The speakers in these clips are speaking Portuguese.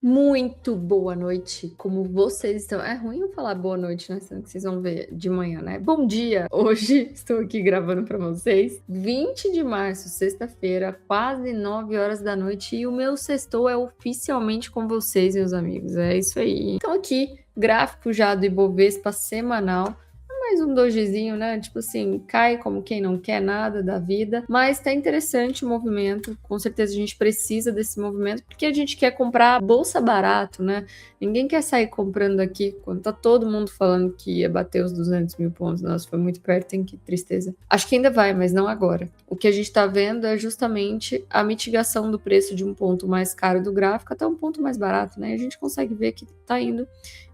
Muito boa noite, como vocês estão? É ruim eu falar boa noite, né? Sendo que vocês vão ver de manhã, né? Bom dia! Hoje estou aqui gravando para vocês, 20 de março, sexta-feira, quase 9 horas da noite, e o meu sextou é oficialmente com vocês, meus amigos. É isso aí. Então, aqui, gráfico já do Ibovespa semanal. Mais um dojizinho, né? Tipo assim, cai como quem não quer nada da vida. Mas tá interessante o movimento. Com certeza a gente precisa desse movimento, porque a gente quer comprar bolsa barato, né? Ninguém quer sair comprando aqui quando tá todo mundo falando que ia bater os 200 mil pontos. Nossa, foi muito perto, hein? Que tristeza. Acho que ainda vai, mas não agora. O que a gente tá vendo é justamente a mitigação do preço de um ponto mais caro do gráfico até um ponto mais barato, né? A gente consegue ver que tá indo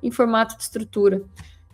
em formato de estrutura.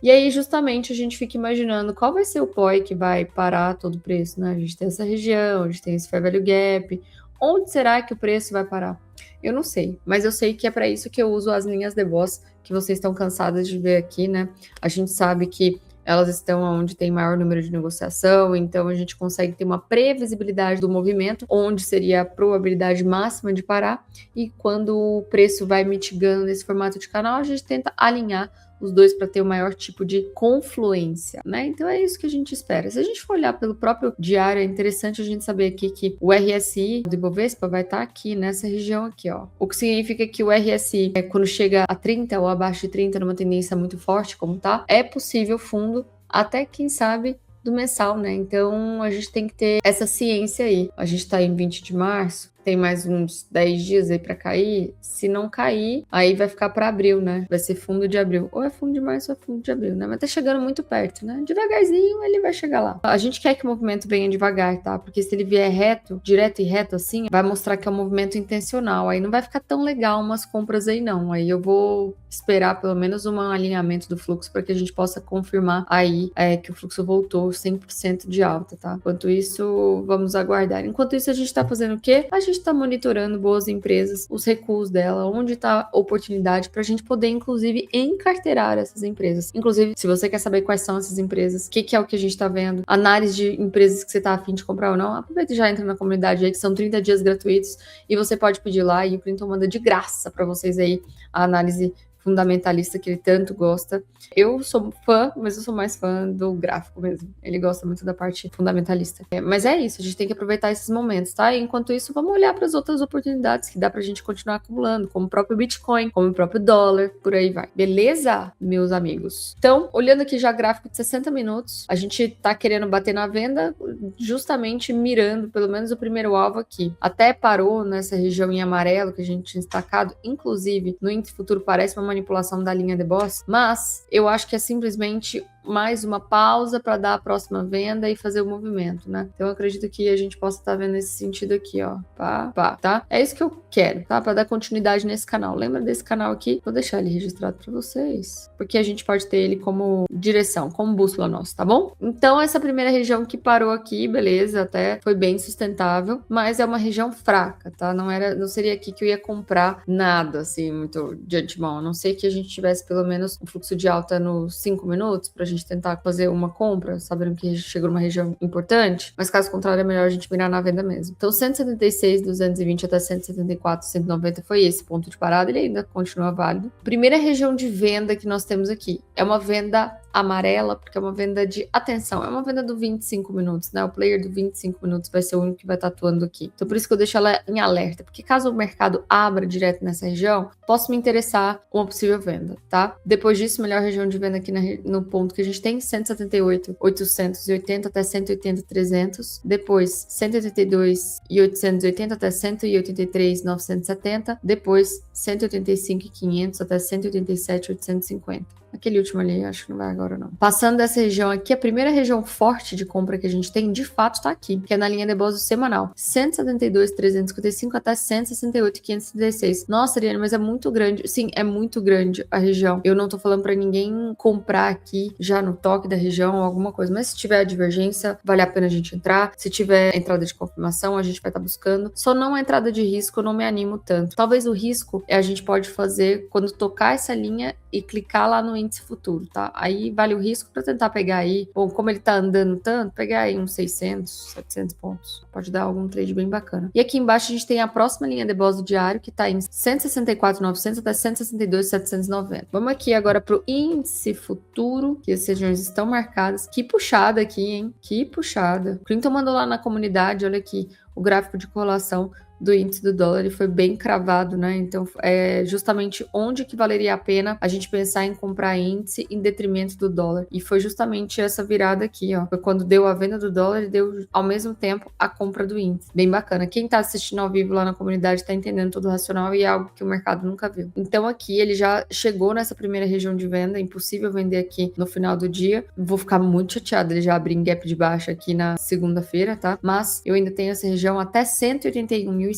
E aí, justamente, a gente fica imaginando qual vai ser o POI que vai parar todo o preço, né? A gente tem essa região, a gente tem esse Fair Value Gap. Onde será que o preço vai parar? Eu não sei, mas eu sei que é para isso que eu uso as linhas de Boss que vocês estão cansadas de ver aqui, né? A gente sabe que elas estão onde tem maior número de negociação, então a gente consegue ter uma previsibilidade do movimento, onde seria a probabilidade máxima de parar, e quando o preço vai mitigando nesse formato de canal, a gente tenta alinhar os dois para ter o maior tipo de confluência, né? Então é isso que a gente espera. Se a gente for olhar pelo próprio diário, é interessante a gente saber aqui que o RSI do Ibovespa vai estar aqui nessa região aqui, ó. O que significa que o RSI, quando chega a 30 ou abaixo de 30 numa tendência muito forte, como tá, é possível fundo até, quem sabe, do mensal, né? Então a gente tem que ter essa ciência aí. A gente tá em 20 de março, tem mais uns 10 dias aí para cair. Se não cair, aí vai ficar para abril, né? Vai ser fundo de abril. Ou é fundo de março ou é fundo de abril, né? Mas tá chegando muito perto, né? Devagarzinho ele vai chegar lá. A gente quer que o movimento venha devagar, tá? Porque se ele vier reto, direto e reto assim, vai mostrar que é um movimento intencional. Aí não vai ficar tão legal umas compras aí, não. Aí eu vou esperar pelo menos um alinhamento do fluxo para que a gente possa confirmar aí que o fluxo voltou 100% de alta, tá? Enquanto isso, vamos aguardar. Enquanto isso, a gente tá fazendo o quê? A gente está monitorando boas empresas, os recuos dela, onde está a oportunidade para a gente poder, inclusive, encarteirar essas empresas. Inclusive, se você quer saber quais são essas empresas, o que é o que a gente está vendo, análise de empresas que você está afim de comprar ou não, aproveita e já entra na comunidade aí, que são 30 dias gratuitos, e você pode pedir lá, e o Clinton manda de graça para vocês aí a análise fundamentalista que ele tanto gosta. Eu sou fã, mas eu sou mais fã do gráfico mesmo. Ele gosta muito da parte fundamentalista. Mas é isso, a gente tem que aproveitar esses momentos, tá? E enquanto isso, vamos olhar para as outras oportunidades que dá pra gente continuar acumulando, como o próprio Bitcoin, como o próprio dólar, por aí vai. Beleza, meus amigos? Então, olhando aqui já gráfico de 60 minutos, a gente tá querendo bater na venda, justamente mirando pelo menos o primeiro alvo aqui. Até parou nessa região em amarelo que a gente tinha destacado, inclusive no índice futuro parece uma manipulação da linha de Boss, mas eu acho que é simplesmente mais uma pausa para dar a próxima venda e fazer o movimento, né? Então eu acredito que a gente possa estar vendo esse sentido aqui, ó. Pá, tá? É isso que eu quero, tá? Para dar continuidade nesse canal. Lembra desse canal aqui? Vou deixar ele registrado para vocês, porque a gente pode ter ele como direção, como bússola nossa, tá bom? Então essa primeira região que parou aqui, beleza, até foi bem sustentável, mas é uma região fraca, tá? Não seria aqui que eu ia comprar nada assim muito de antemão. A não ser que a gente tivesse pelo menos um fluxo de alta nos 5 minutos pra gente tentar fazer uma compra, sabendo que a gente chegou numa região importante, mas caso contrário é melhor a gente mirar na venda mesmo. Então 176, 220 até 174, 190 foi esse ponto de parada, ele ainda continua válido. Primeira região de venda que nós temos aqui é uma venda amarela, porque é uma venda de atenção, é uma venda do 25 minutos, né? O player do 25 minutos vai ser o único que vai estar atuando aqui. Então por isso que eu deixo ela em alerta, porque caso o mercado abra direto nessa região, posso me interessar uma possível venda, tá? Depois disso, melhor região de venda aqui no ponto que a gente tem, 178, 880 até 180, 300. Depois, 182 e 880 até 183, 970. Depois, 185 e 500 até 187, 850. Aquele último ali, acho que não vai agora não. Passando dessa região aqui, a primeira região forte de compra que a gente tem, de fato, tá aqui, que é na linha de depósito semanal. 172,355 até 168,536. Nossa, Ariane, mas é muito grande. Sim, é muito grande a região. Eu não tô falando pra ninguém comprar aqui, já no toque da região ou alguma coisa, mas se tiver divergência, vale a pena a gente entrar. Se tiver entrada de confirmação, a gente vai estar buscando. Só não a entrada de risco, eu não me animo tanto. Talvez o risco a gente pode fazer quando tocar essa linha e clicar lá no índice futuro, tá? Aí vale o risco para tentar pegar aí, ou como ele tá andando tanto, pegar aí uns 600, 700 pontos. Pode dar algum trade bem bacana. E aqui embaixo a gente tem a próxima linha de depósito diário, que tá em 164.900 até 162.790. Vamos aqui agora pro índice futuro, que as regiões estão marcadas. Que puxada aqui, hein? Que puxada. O Clinton mandou lá na comunidade, olha aqui, o gráfico de correlação do índice do dólar, ele foi bem cravado, né? Então, é justamente onde que valeria a pena a gente pensar em comprar índice em detrimento do dólar. E foi justamente essa virada aqui, ó. Foi quando deu a venda do dólar e deu, ao mesmo tempo, a compra do índice. Bem bacana. Quem tá assistindo ao vivo lá na comunidade tá entendendo todo o racional e é algo que o mercado nunca viu. Então, aqui, ele já chegou nessa primeira região de venda. É impossível vender aqui no final do dia. Vou ficar muito chateada ele já abrir em gap de baixa aqui na segunda-feira, tá? Mas eu ainda tenho essa região até 181.600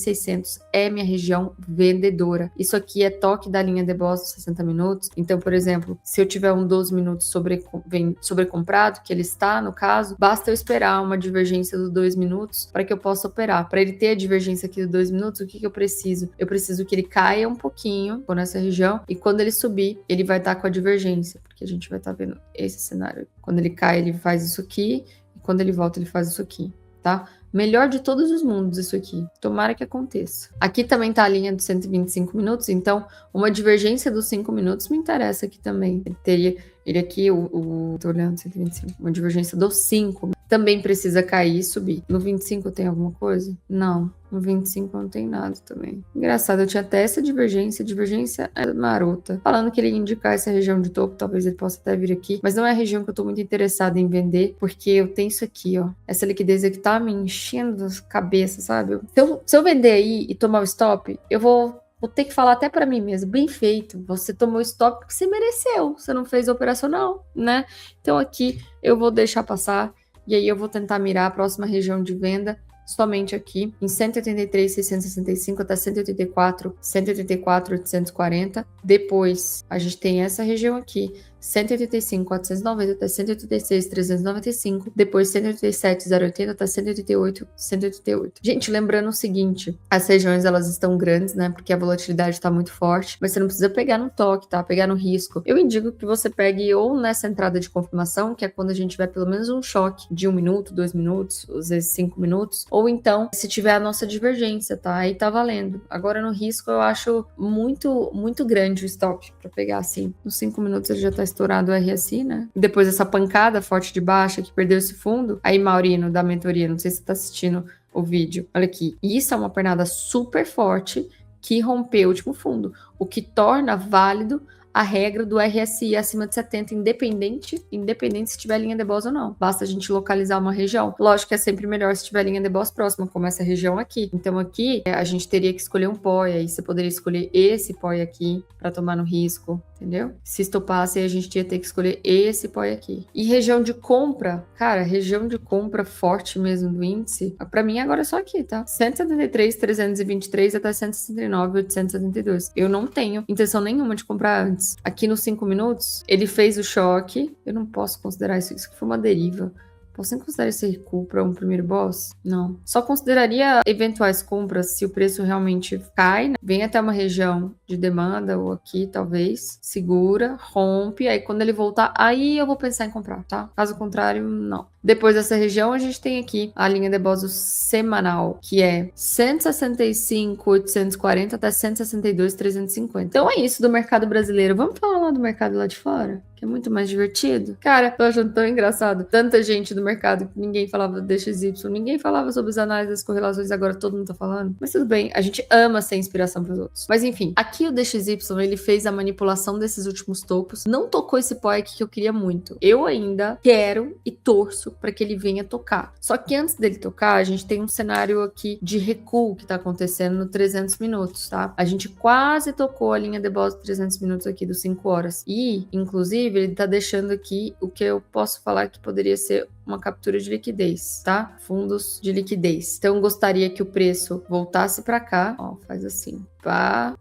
é minha região vendedora. Isso aqui é toque da linha de depósito 60 minutos. Então, por exemplo, se eu tiver um 12 minutos sobrecomprado, que ele está, no caso, basta eu esperar uma divergência dos 2 minutos para que eu possa operar. Para ele ter a divergência aqui dos 2 minutos, o que eu preciso? Eu preciso que ele caia um pouquinho nessa região e quando ele subir, ele vai estar com a divergência, porque a gente vai estar vendo esse cenário. Quando ele cai, ele faz isso aqui e quando ele volta, ele faz isso aqui, tá? Melhor de todos os mundos isso aqui. Tomara que aconteça. Aqui também tá a linha dos 125 minutos, então uma divergência dos 5 minutos me interessa aqui também. Ele aqui, tô olhando 125, uma divergência dos 5. Também precisa cair e subir. No 25 tem alguma coisa? Não. No 25 não tem nada também. Engraçado, eu tinha até essa divergência é marota. Falando que ele ia indicar essa região de topo, talvez ele possa até vir aqui. Mas não é a região que eu tô muito interessada em vender, porque eu tenho isso aqui, ó. Essa liquidez aqui tá me enchendo as cabeças, sabe? Se eu vender aí e tomar o stop, eu vou ter que falar até pra mim mesmo, bem feito, você tomou stop porque você mereceu, você não fez operacional, né? Então aqui eu vou deixar passar e aí eu vou tentar mirar a próxima região de venda somente aqui em 183.665 até 184.840. Depois a gente tem essa região aqui, 185.490 até 186.395, depois 187.080 até 188.188. Gente, lembrando o seguinte, as regiões elas estão grandes, né? Porque a volatilidade está muito forte, mas você não precisa pegar no toque, tá? Pegar no risco. Eu indico que você pegue ou nessa entrada de confirmação, que é quando a gente tiver pelo menos um choque de 1 minuto, 2 minutos, às vezes 5 minutos, ou então se tiver a nossa divergência, tá? Aí tá valendo. Agora no risco eu acho muito, muito grande o stop para pegar assim. Nos 5 minutos ele já tá estourado o RSI, né? Depois dessa pancada forte de baixa que perdeu esse fundo. Aí, Maurino, da mentoria, não sei se você tá assistindo o vídeo. Olha aqui. Isso é uma pernada super forte que rompeu o último fundo, o que torna válido a regra do RSI acima de 70, independente se tiver linha de boss ou não. Basta a gente localizar uma região. Lógico que é sempre melhor se tiver linha de boss próxima, como essa região aqui. Então aqui a gente teria que escolher um POI, aí você poderia escolher esse POI aqui para tomar no risco, entendeu? Se estopasse, aí a gente ia ter que escolher esse POI aqui. E região de compra, cara, região de compra forte mesmo do índice, para mim agora é só aqui, tá? 173.323 até 169.872. Eu não tenho intenção nenhuma de comprar antes. Aqui nos 5 minutos, ele fez o choque. Eu não posso considerar isso que foi uma deriva. Posso nem considerar esse recuo para um primeiro boss? Não. Só consideraria eventuais compras se o preço realmente cai, né? Vem até uma região de demanda, ou aqui talvez, segura, rompe, aí quando ele voltar, aí eu vou pensar em comprar, tá? Caso contrário, não. Depois dessa região, a gente tem aqui a linha de depósito semanal, que é 165.840 até 162.350. Então é isso do mercado brasileiro. Vamos falar lá do mercado lá de fora? Que é muito mais divertido. Cara, tô achando tão engraçado. Tanta gente do mercado que ninguém falava do DXY, ninguém falava sobre as análises das correlações, agora todo mundo tá falando. Mas tudo bem, a gente ama ser inspiração pros outros. Mas enfim, aqui o DXY, ele fez a manipulação desses últimos topos, não tocou esse POI aqui que eu queria muito. Eu ainda quero e torço para que ele venha tocar. Só que antes dele tocar, a gente tem um cenário aqui de recuo que tá acontecendo no 300 minutos, tá? A gente quase tocou a linha de depósito 300 minutos aqui dos 5 horas. E, inclusive, ele tá deixando aqui o que eu posso falar que poderia ser uma captura de liquidez, tá? Fundos de liquidez. Então, gostaria que o preço voltasse para cá, ó, faz assim, pá,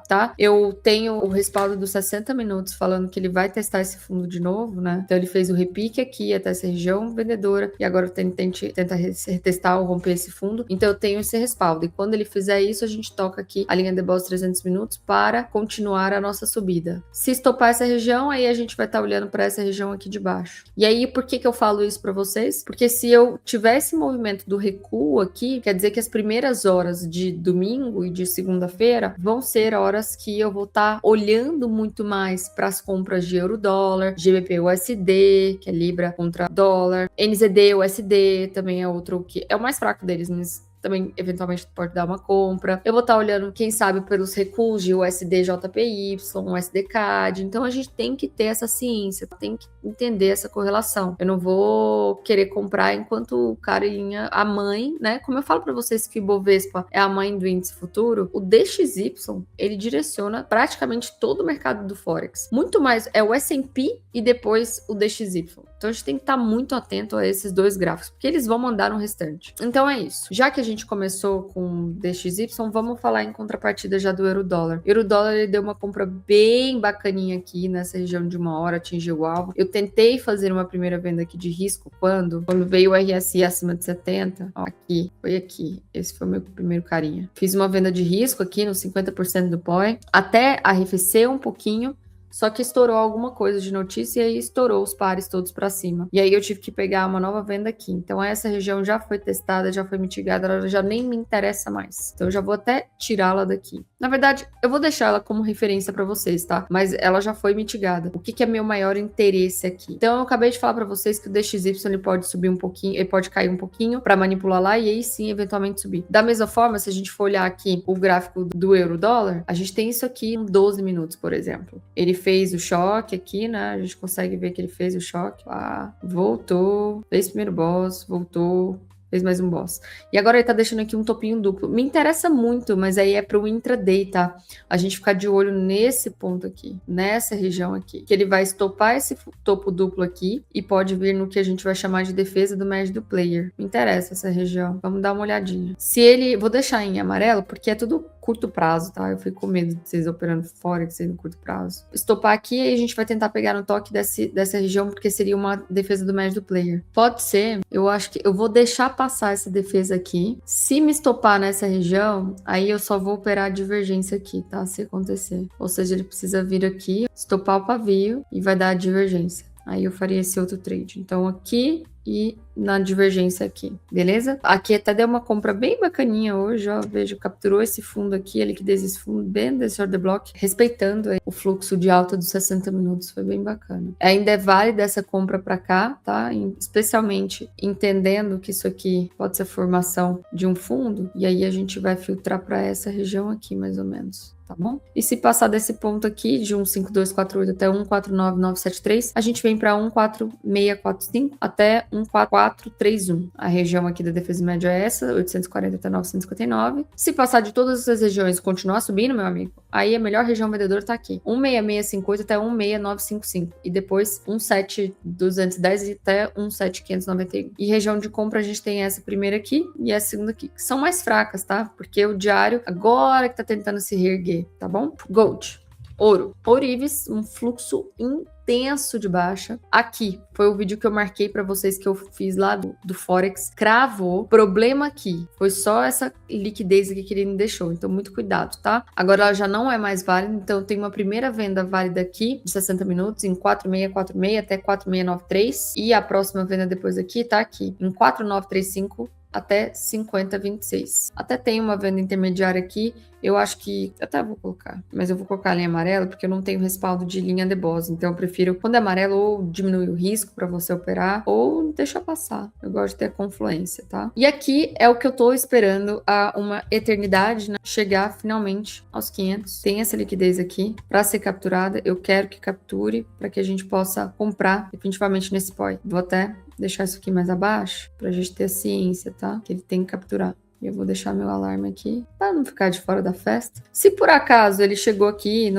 tá? Eu tenho o respaldo dos 60 minutos falando que ele vai testar esse fundo de novo, né? Então, ele fez o repique aqui até essa região vendedora e agora tenta retestar ou romper esse fundo. Então, eu tenho esse respaldo. E quando ele fizer isso, a gente toca aqui a linha de bolsa 300 minutos para continuar a nossa subida. Se estopar essa região, aí a gente vai estar olhando para essa região aqui de baixo. E aí, por que eu falo isso para vocês? Porque se eu tiver esse movimento do recuo aqui, quer dizer que as primeiras horas de domingo e de segunda-feira vão ser horas que eu vou estar olhando muito mais para as compras de euro-dólar, GBP USD, que é Libra contra dólar, NZD USD também é outro que é o mais fraco deles, mas também eventualmente pode dar uma compra. Eu vou estar olhando, quem sabe, pelos recuos de USD JPY, USD CAD. Então a gente tem que ter essa ciência, tem que entender essa correlação. Eu não vou querer comprar enquanto o carinha, a mãe, né? Como eu falo para vocês que o Ibovespa é a mãe do índice futuro, o DXY, ele direciona praticamente todo o mercado do Forex. Muito mais é o S&P e depois o DXY. Então a gente tem que estar muito atento a esses dois gráficos, porque eles vão mandar no restante. Então é isso. Já que a gente começou com DXY, vamos falar em contrapartida já do euro-dólar. Euro-dólar, ele deu uma compra bem bacaninha aqui nessa região de 1 hora, atingiu o alvo. Eu tentei fazer uma primeira venda aqui de risco quando veio o RSI acima de 70. Ó, aqui, foi aqui. Esse foi o meu primeiro carinha. Fiz uma venda de risco aqui no 50% do POI, até arrefecer um pouquinho. Só que estourou alguma coisa de notícia e aí estourou os pares todos para cima. E aí eu tive que pegar uma nova venda aqui. Então essa região já foi testada, já foi mitigada, ela já nem me interessa mais. Então eu já vou até tirá-la daqui. Na verdade, eu vou deixar ela como referência para vocês, tá? Mas ela já foi mitigada. O que é meu maior interesse aqui? Então eu acabei de falar para vocês que o DXY ele pode subir um pouquinho, ele pode cair um pouquinho para manipular lá e aí sim eventualmente subir. Da mesma forma, se a gente for olhar aqui o gráfico do euro-dólar, a gente tem isso aqui em 12 minutos, por exemplo. Ele fez o choque aqui, né? A gente consegue ver que ele fez o choque. Ah, voltou, fez primeiro boss, voltou, fez mais um boss. E agora ele tá deixando aqui um topinho duplo. Me interessa muito, mas aí é pro intraday, tá? A gente ficar de olho nesse ponto aqui, nessa região aqui. Que ele vai estopar esse topo duplo aqui e pode vir no que a gente vai chamar de defesa do médio player. Me interessa essa região. Vamos dar uma olhadinha. Se ele... Vou deixar em amarelo, porque é tudo curto prazo, tá? Eu fico com medo de vocês operando Forex no curto prazo. Estopar aqui e a gente vai tentar pegar no toque dessa região, porque seria uma defesa do médio player. Pode ser, eu acho que eu vou deixar passar essa defesa aqui. Se me estopar nessa região, aí eu só vou operar a divergência aqui, tá? Se acontecer. Ou seja, ele precisa vir aqui, estopar o pavio e vai dar a divergência. Aí eu faria esse outro trade. Então aqui e na divergência aqui, beleza? Aqui até deu uma compra bem bacaninha hoje, ó, vejo, capturou esse fundo aqui, a liquidez desse fundo bem desse order block, respeitando aí o fluxo de alta dos 60 minutos, foi bem bacana. Ainda é válida essa compra para cá, tá? Especialmente entendendo que isso aqui pode ser formação de um fundo, e aí a gente vai filtrar para essa região aqui, mais ou menos. Tá bom? E se passar desse ponto aqui, de 15248 até 149973, a gente vem para 14645 até 14431. A região aqui da defesa média é essa, 840 até 959. Se passar de todas essas regiões e continuar subindo, meu amigo, aí a melhor região vendedora tá aqui. 16658 até 16955. E depois 17210 até 17591. E região de compra a gente tem essa primeira aqui e essa segunda aqui, que são mais fracas, tá? Porque o diário agora que tá tentando se reerguer, tá bom? Gold, ouro, ourives, um fluxo intenso de baixa. Aqui foi o vídeo que eu marquei para vocês que eu fiz lá do Forex. Cravou. Problema aqui foi só essa liquidez aqui que ele me deixou. Então, muito cuidado, tá? Agora ela já não é mais válida. Então, tem uma primeira venda válida aqui de 60 minutos em 4646 até 4693. E a próxima venda depois aqui tá aqui em 4935 até 50,26. Até tem uma venda intermediária aqui, eu acho que até vou colocar, mas eu vou colocar a linha amarela porque eu não tenho respaldo de linha de boss, então eu prefiro quando é amarelo ou diminuir o risco para você operar ou deixar passar. Eu gosto de ter confluência, tá? E aqui é o que eu tô esperando há uma eternidade, né? Chegar finalmente aos 500. Tem essa liquidez aqui para ser capturada, eu quero que capture para que a gente possa comprar definitivamente nesse POI. Vou até deixar isso aqui mais abaixo pra gente ter a ciência, tá? Que ele tem que capturar. E eu vou deixar meu alarme aqui para não ficar de fora da festa. Se por acaso ele chegou aqui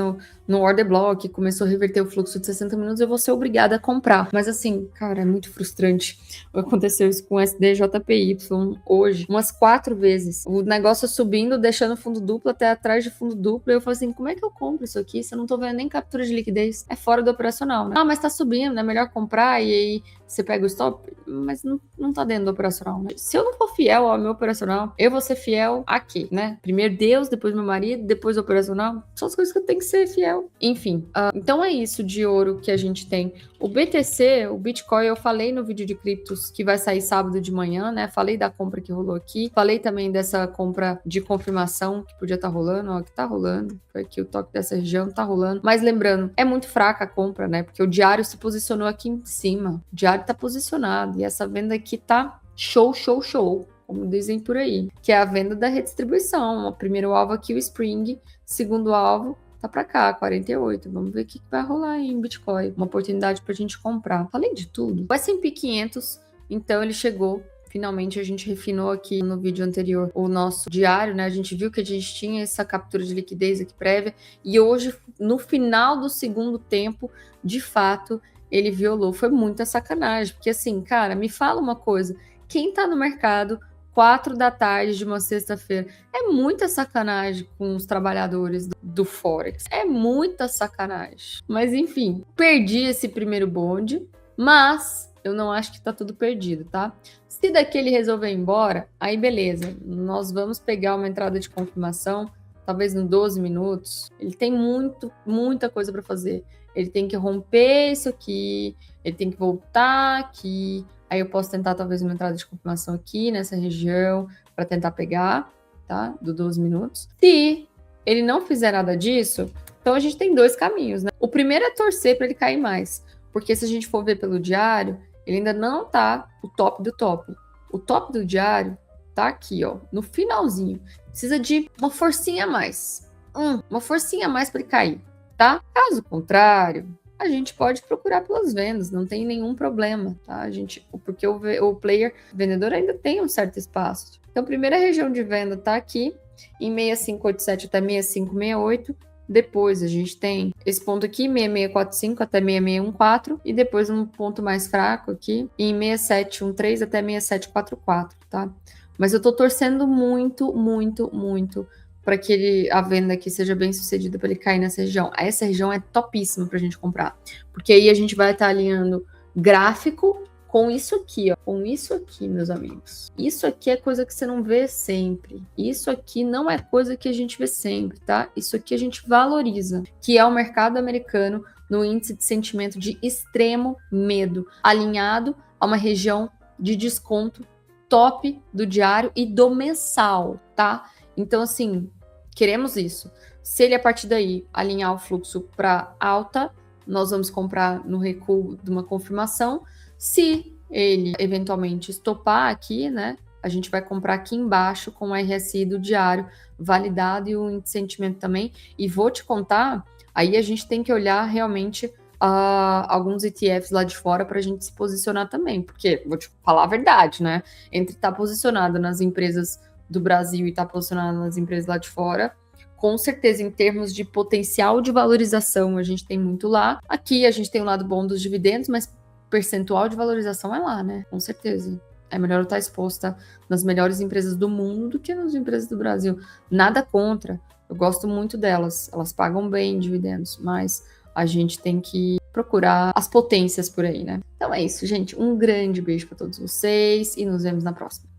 no order block, começou a reverter o fluxo de 60 minutos, eu vou ser obrigada a comprar. Mas assim, cara, é muito frustrante. Aconteceu isso com o SDJPY hoje, umas 4 vezes. O negócio subindo, deixando fundo duplo até atrás de fundo duplo. E eu falei assim, como é que eu compro isso aqui? Se eu não tô vendo nem captura de liquidez. É fora do operacional, né? Ah, mas tá subindo, é melhor comprar e aí você pega o stop, mas não tá dentro do operacional, né? Se eu não for fiel ao meu operacional, eu vou ser fiel aqui, né? Primeiro Deus, depois meu marido, depois o operacional. São as coisas que eu tenho que ser fiel. Enfim, então é isso de ouro que a gente tem. O BTC, o Bitcoin, eu falei no vídeo de criptos que vai sair sábado de manhã, né? Falei da compra que rolou aqui. Falei também dessa compra de confirmação que podia estar rolando, ó, que tá rolando. Foi aqui o toque dessa região, tá rolando. Mas lembrando, é muito fraca a compra, né? Porque o diário se posicionou aqui em cima. O diário tá posicionado. E essa venda aqui tá show, show, show. Como dizem por aí. Que é a venda da redistribuição. O primeiro alvo aqui, o Spring. Segundo alvo, tá pra cá, 48. Vamos ver o que vai rolar aí em Bitcoin. Uma oportunidade pra gente comprar. Falei de tudo. O S&P 500, então ele chegou. Finalmente a gente refinou aqui no vídeo anterior o nosso diário, né? A gente viu que a gente tinha essa captura de liquidez aqui prévia. E hoje, no final do segundo tempo, de fato, ele violou. Foi muita sacanagem. Porque assim, cara, me fala uma coisa. Quem tá no mercado 4 da tarde de uma sexta-feira. É muita sacanagem com os trabalhadores do Forex. É muita sacanagem. Mas enfim, perdi esse primeiro bonde, mas eu não acho que tá tudo perdido, tá? Se daqui ele resolver ir embora, aí beleza. Nós vamos pegar uma entrada de confirmação, talvez em 12 minutos. Ele tem muita coisa para fazer. Ele tem que romper isso aqui, ele tem que voltar aqui. Aí eu posso tentar talvez uma entrada de confirmação aqui nessa região para tentar pegar, tá? Do 12 minutos. Se ele não fizer nada disso, então a gente tem 2 caminhos, né? O primeiro é torcer para ele cair mais, porque se a gente for ver pelo diário, ele ainda não tá o top do top. O top do diário tá aqui, ó, no finalzinho. Precisa de uma forcinha a mais. Uma forcinha a mais para ele cair, tá? Caso contrário, a gente pode procurar pelas vendas, não tem nenhum problema, tá? Porque o player vendedor ainda tem um certo espaço. Então, a primeira região de venda tá aqui, em 6587 até 6568. Depois a gente tem esse ponto aqui, 6645 até 6614, e depois um ponto mais fraco aqui, em 6713 até 6744, tá? Mas eu tô torcendo muito para que a venda aqui seja bem sucedida, para ele cair nessa região. Essa região é topíssima para a gente comprar, porque aí a gente vai estar alinhando gráfico com isso aqui, ó, com isso aqui, meus amigos. Isso aqui é coisa que você não vê sempre. Isso aqui não é coisa que a gente vê sempre, tá? Isso aqui a gente valoriza, que é o mercado americano no índice de sentimento de extremo medo, alinhado a uma região de desconto top do diário e do mensal, tá? Então, assim, queremos isso. Se ele, a partir daí, alinhar o fluxo para alta, nós vamos comprar no recuo de uma confirmação. Se ele, eventualmente, estopar aqui, né, a gente vai comprar aqui embaixo com o RSI do diário validado e o índice de sentimento também. E vou te contar, aí a gente tem que olhar realmente alguns ETFs lá de fora para a gente se posicionar também. Porque, vou te falar a verdade, né, entre estar posicionado nas empresas do Brasil e estar posicionado nas empresas lá de fora, com certeza, em termos de potencial de valorização, a gente tem muito lá. Aqui a gente tem o lado bom dos dividendos, mas percentual de valorização é lá, né? Com certeza. É melhor eu estar exposta nas melhores empresas do mundo do que nas empresas do Brasil. Nada contra. Eu gosto muito delas. Elas pagam bem dividendos, mas a gente tem que procurar as potências por aí, né? Então é isso, gente. Um grande beijo para todos vocês e nos vemos na próxima.